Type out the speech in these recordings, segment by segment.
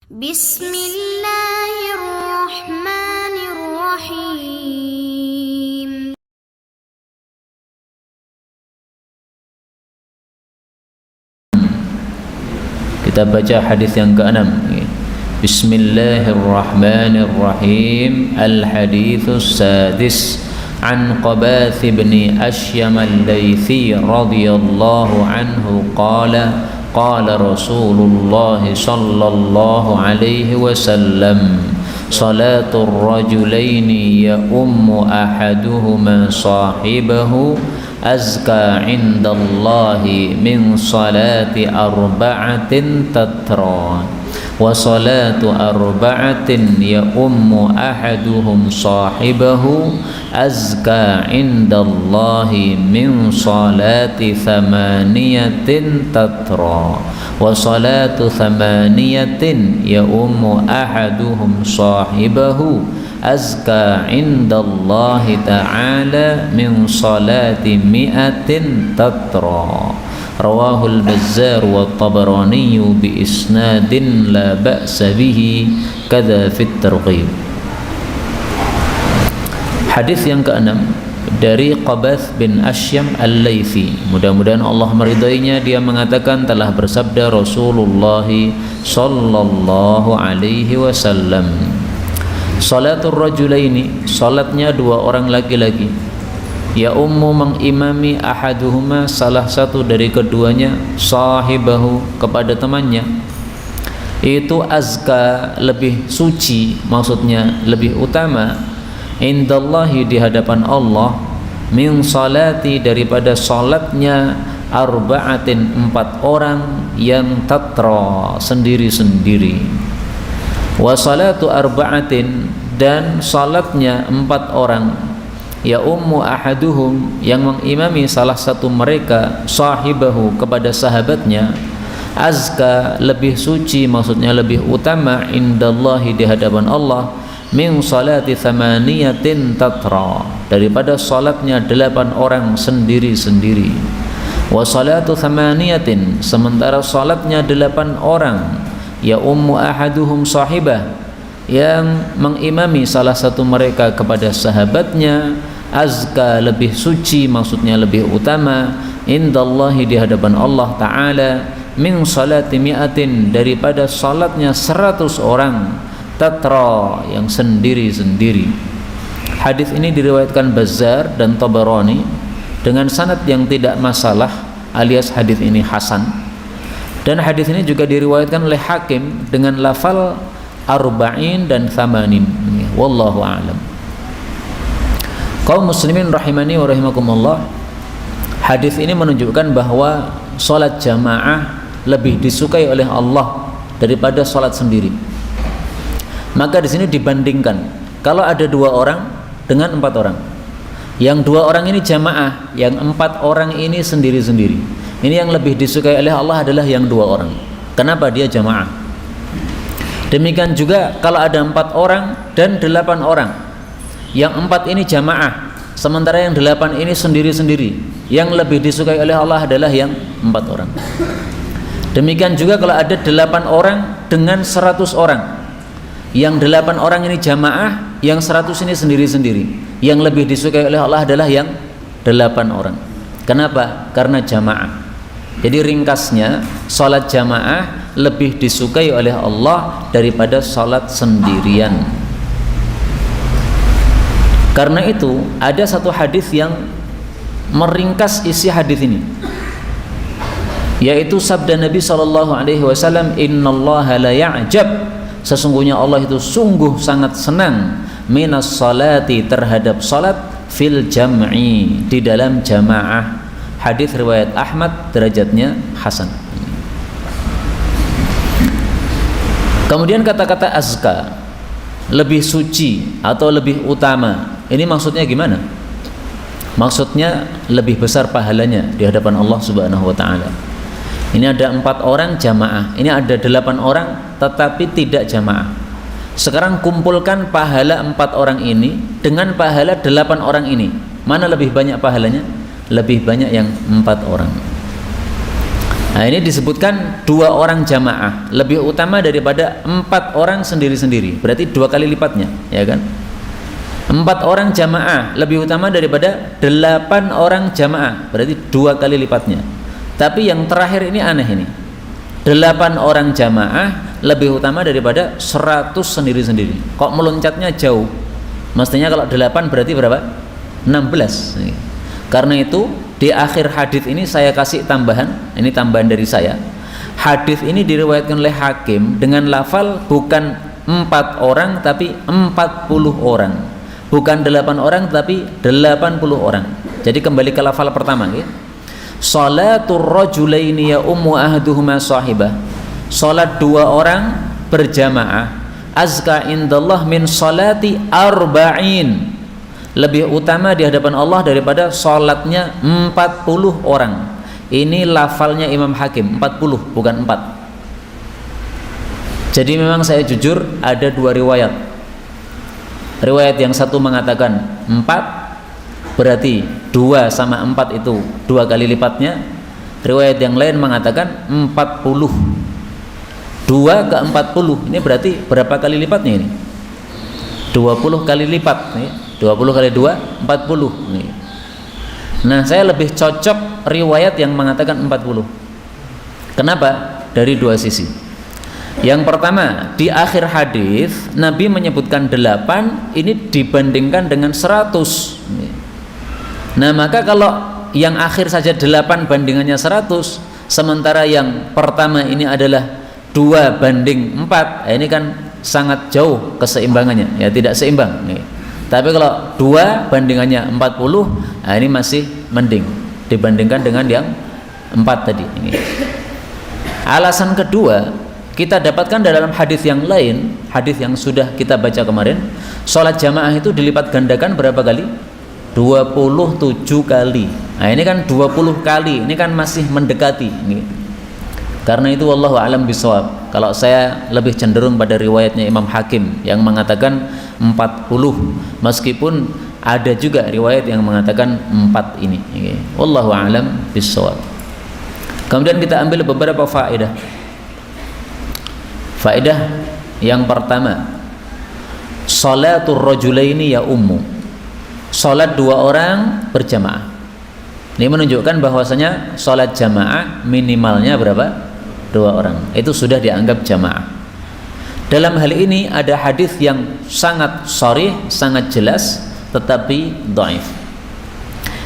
Bismillahirrahmanirrahim. Kita baca hadis yang ke-6. Bismillahirrahmanirrahim. Al-haditsus sadis an Qabath bin Ashyam al-Laythi radhiyallahu anhu qala qala Rasulullah sallallahu alaihi wasallam salatul rajulaini ya ummu ahaduhuma sahibahu azka indallahi min salati arba'atin tatra wa salatu arba'atin ya ummu ahaduhum sahibahu azka indallahi min salati thamaniyatin tatra wa salatu thamaniyatin ya ummu ahaduhum sahibahu azka indallahi ta'ala min salati mi'atin tatra. Rawahul Bazzar wa Tabarani bi isnadin la ba'sa bihi kadza fit targhib. Hadis yang ke-6 dari Qabath bin Ashyam al-Laythi, mudah-mudahan Allah meridainya, dia mengatakan telah bersabda Rasulullah sallallahu alaihi wasallam, salatul rajulaini, salatnya dua orang laki-laki, ya ummu mengimami ahaduhuma, salah satu dari keduanya, sahibahu kepada temannya, itu azka lebih suci, maksudnya lebih utama, indallahi di hadapan Allah, min salati daripada salatnya, arba'atin empat orang, yang tatra sendiri-sendiri, wa salatu arba'atin dan salatnya empat orang, ya ummu ahaduhum yang mengimami salah satu mereka, sahibahu kepada sahabatnya, azka lebih suci, maksudnya lebih utama, indallahi di hadapan Allah, min salati thamaniyatin tatra daripada salatnya delapan orang sendiri-sendiri, wa salatu thamaniyatin sementara salatnya delapan orang, ya ummu ahaduhum sahibah yang mengimami salah satu mereka kepada sahabatnya, azka lebih suci, maksudnya lebih utama, indallahi di hadapan Allah Ta'ala, min salati mi'atin daripada salatnya 100 orang, tatra yang sendiri-sendiri. Hadis ini diriwayatkan Bazzar dan Tabarani dengan sanad yang tidak masalah, alias hadis ini hasan. Dan hadis ini juga diriwayatkan oleh Hakim dengan lafal arba'in dan thamanin. Wallahu a'lam. Kaum muslimin rahimani wa rahimakumullah, hadis ini menunjukkan bahwa salat jamaah lebih disukai oleh Allah daripada salat sendiri. Maka di sini dibandingkan kalau ada dua orang dengan empat orang, yang dua orang ini jamaah, yang empat orang ini sendiri-sendiri. Ini yang lebih disukai oleh Allah adalah yang dua orang. Kenapa dia jamaah? Demikian juga kalau ada empat orang dan delapan orang, yang empat ini jamaah, sementara yang delapan ini sendiri-sendiri. Yang lebih disukai oleh Allah adalah yang empat orang. Demikian juga kalau ada delapan orang dengan 100 orang, yang 8 orang ini jamaah, yang 100 ini sendiri-sendiri. Yang lebih disukai oleh Allah adalah yang 8 orang. Kenapa? Karena jamaah. Jadi ringkasnya, salat jamaah lebih disukai oleh Allah daripada salat sendirian. Karena itu ada satu hadis yang meringkas isi hadis ini, yaitu sabda Nabi SAW, innallaha la ya'jab, sesungguhnya Allah itu sungguh sangat senang, minas salati terhadap salat, fil jam'i di dalam jamaah. Hadis riwayat Ahmad, derajatnya hasan. Kemudian kata-kata azka, lebih suci atau lebih utama, ini maksudnya gimana? Maksudnya lebih besar pahalanya di hadapan Allah Subhanahu wa ta'ala. Ini ada 4 orang jamaah, ini ada 8 orang tetapi tidak jamaah. Sekarang kumpulkan pahala 4 orang ini dengan pahala 8 orang ini, mana lebih banyak pahalanya? Lebih banyak yang 4 orang. Nah, ini disebutkan 2 orang jamaah lebih utama daripada 4 orang sendiri-sendiri. Berarti 2 kali lipatnya, ya kan? 4 orang jamaah lebih utama daripada 8 orang jamaah. Berarti 2 kali lipatnya. Tapi yang terakhir ini aneh ini. 8 orang jamaah lebih utama daripada 100 sendiri-sendiri. Kok meloncatnya jauh? Mestinya kalau 8 berarti berapa? 16. Karena itu di akhir hadis ini saya kasih tambahan, ini tambahan dari saya. Hadis ini diriwayatkan oleh Hakim dengan lafal bukan 4 orang tapi 40 orang. Bukan 8 orang tapi 80 orang. Jadi kembali ke lafal pertama, ya. Salatul rajulaini ya ummu ahaduhuma sahibah. Salat 2 orang berjamaah azka indallah min salati arba'in, lebih utama di hadapan Allah daripada salatnya 40 orang. Ini lafalnya Imam Hakim, 40 bukan 4. Jadi memang saya jujur ada 2 riwayat. Riwayat yang satu mengatakan 4, berarti 2 sama 4 itu 2 kali lipatnya. Riwayat yang lain mengatakan 40. 2 ke 40 ini berarti berapa kali lipatnya ini? 20 kali lipat, ya. 20 kali 2 40 nih. Nah, saya lebih cocok riwayat yang mengatakan 40. Kenapa? Dari 2 sisi. Yang pertama, di akhir hadis Nabi menyebutkan 8, ini dibandingkan dengan 100. Nah, maka kalau yang akhir saja 8 bandingannya 100, sementara yang pertama ini adalah 2 banding 4, ini kan sangat jauh keseimbangannya, ya, tidak seimbang nih. Tapi kalau 2 bandingannya 40, nah ini masih mending dibandingkan dengan yang 4 tadi ini. Alasan kedua, kita dapatkan dalam hadis yang lain, hadis yang sudah kita baca kemarin, sholat jamaah itu dilipat gandakan berapa kali? 27 kali. Nah, ini kan 20 kali, ini kan masih mendekati ini. Karena itu wallahu alam bisawab. Kalau saya lebih cenderung pada riwayatnya Imam Hakim yang mengatakan 40, meskipun ada juga riwayat yang mengatakan 4 ini. Wallahu alam bisawab. Kemudian kita ambil beberapa faedah. Faedah yang pertama, salatul rajulaini ya ummu. Salat 2 orang berjamaah. Ini menunjukkan bahwasanya salat jamaah minimalnya berapa? 2 orang. Itu sudah dianggap jamaah. Dalam hal ini ada hadis yang sangat sharih, sangat jelas, tetapi dhaif.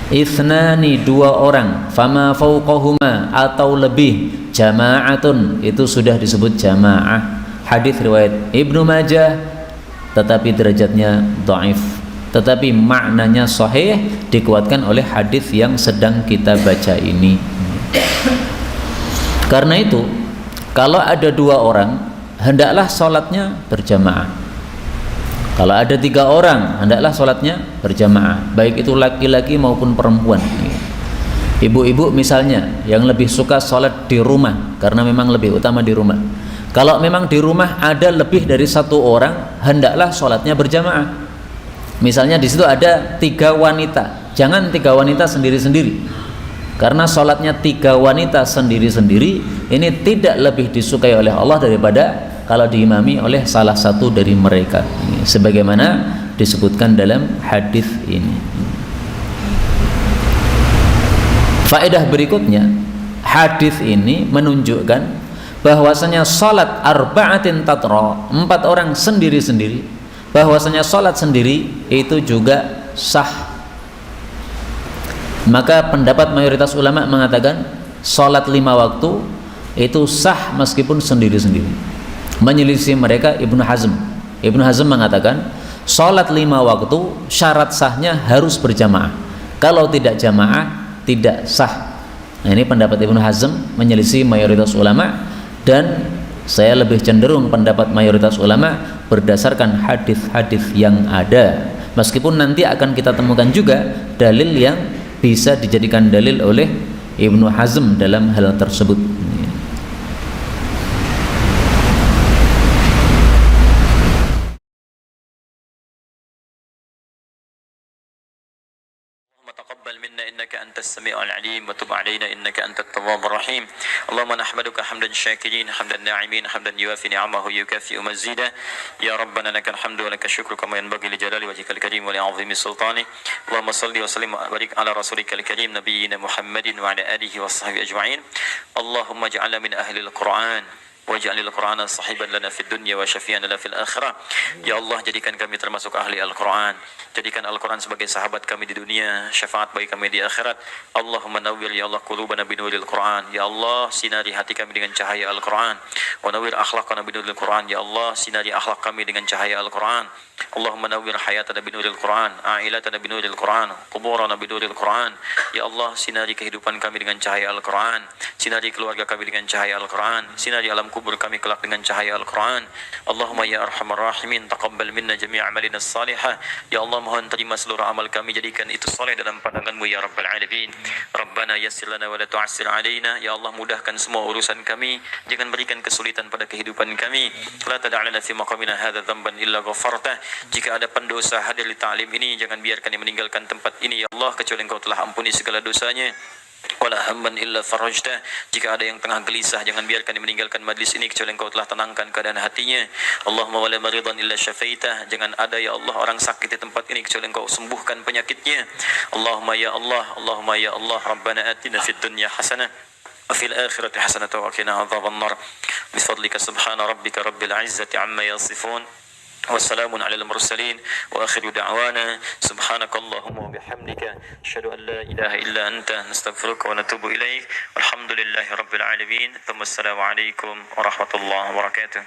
Ithnani 2 orang, fama fauqahuma atau lebih, jama'atun, itu sudah disebut jamaah. Hadis riwayat Ibnu Majah, tetapi derajatnya dhaif. Tetapi maknanya sahih, dikuatkan oleh hadis yang sedang kita baca ini. Karena itu, kalau ada 2 orang, hendaklah sholatnya berjamaah. Kalau ada 3 orang, hendaklah sholatnya berjamaah, baik itu laki-laki maupun perempuan. Ibu-ibu misalnya yang lebih suka sholat di rumah, karena memang lebih utama di rumah. Kalau memang di rumah ada lebih dari 1 orang, hendaklah sholatnya berjamaah. Misalnya di situ ada 3 wanita, jangan 3 wanita sendiri-sendiri. Karena sholatnya 3 wanita sendiri-sendiri ini tidak lebih disukai oleh Allah daripada kalau diimami oleh salah satu dari mereka. Ini sebagaimana disebutkan dalam hadis ini. Faedah berikutnya, hadis ini menunjukkan bahwasanya sholat arba'atin tatra, 4 orang sendiri-sendiri, bahwasanya sholat sendiri itu juga sah. Maka pendapat mayoritas ulama mengatakan sholat 5 waktu itu sah meskipun sendiri-sendiri. Menyelisih mereka Ibnu Hazm. Ibnu Hazm mengatakan sholat 5 waktu syarat sahnya harus berjamaah. Kalau tidak jamaah tidak sah. Nah, ini pendapat Ibnu Hazm menyelisih mayoritas ulama, dan saya lebih cenderung pendapat mayoritas ulama berdasarkan hadis-hadis yang ada. Meskipun nanti akan kita temukan juga dalil yang bisa dijadikan dalil oleh Ibnu Hazm dalam hal tersebut. Taqabbal minna إنك أنت السميع العليم وتب علينا إنك أنت التواب الرحيم. اللهم نحمدك حمدا شاكرين حمدا ناعمين حمدا يوافي نعمه يكافئ مزيدا. يا ربنا لك الحمد ولك الشكر كما ينبغي لجلال وجهك الكريم ولعظيم سلطانه. اللهم صل وسلم وبارك على رسولك الكريم نبينا محمد وعلى آله وصحبه أجمعين. اللهم اجعلنا من أهل القرآن waj'alil Qur'ana sahiban lana fid dunya wa syafi'an lana fil akhirah. Ya Allah, jadikan kami termasuk ahli Al-Qur'an. Jadikan Al-Qur'an sebagai sahabat kami di dunia, syafaat bagi kami di akhirat. Allahumma nawwir ya Allah qulubana binuril Qur'an. Ya Allah, sinari hati kami dengan cahaya Al-Qur'an. Wa nawwir akhlaqana binuril Qur'an. Ya Allah, sinari akhlak kami dengan cahaya Al-Qur'an. Allahumma nawwir hayatana binuril Qur'an, a'ilatana binuril Qur'an, quburana binuril Qur'an. Ya Allah, sinari kehidupan kami dengan cahaya Al-Qur'an. Sinari keluarga kami dengan cahaya Al-Qur'an. Sinari alam kubur kami kelak dengan cahaya Al-Quran. Allahumma ya arhamar rahimin taqabbal minna jami' amalina salihah. Ya Allah, mohon terima seluruh amal kami, jadikan itu soleh dalam pandangan-Mu ya Rabbal Alamin. Rabbana yassir lana wa la tu'assir alaina. Ya Allah, mudahkan semua urusan kami, jangan berikan kesulitan pada kehidupan kami. La tada'lana fi maqamina hadha dhanban illa ghafartah. Jika ada pendosa hadir di ta'lim ini, jangan biarkan dia meninggalkan tempat ini ya Allah, kecuali Engkau telah ampuni segala dosanya. Wala hamman illa farajta. Jika ada yang tengah gelisah, jangan biarkan dia meninggalkan majlis ini kecuali Engkau telah tenangkan keadaan hatinya. Allahumma wala maridan illa syafaitah. Jangan ada ya Allah orang sakit di tempat ini kecuali Engkau sembuhkan penyakitnya. Allahumma ya Allah, Allahumma ya Allah, Rabbana atina fid dunya hasanah wa fil akhirati hasanah wa qina adzaban nar. Bifadlika subhana rabbika rabbil izzati amma yasifun. والسلام على المرسلين وآخر دعوانا سبحانك اللهم وبحمدك أشهد أن لا إله إلا أنت نستغفرك ونتوب إليك والحمد لله رب العالمين ثم السلام عليكم ورحمة الله وبركاته.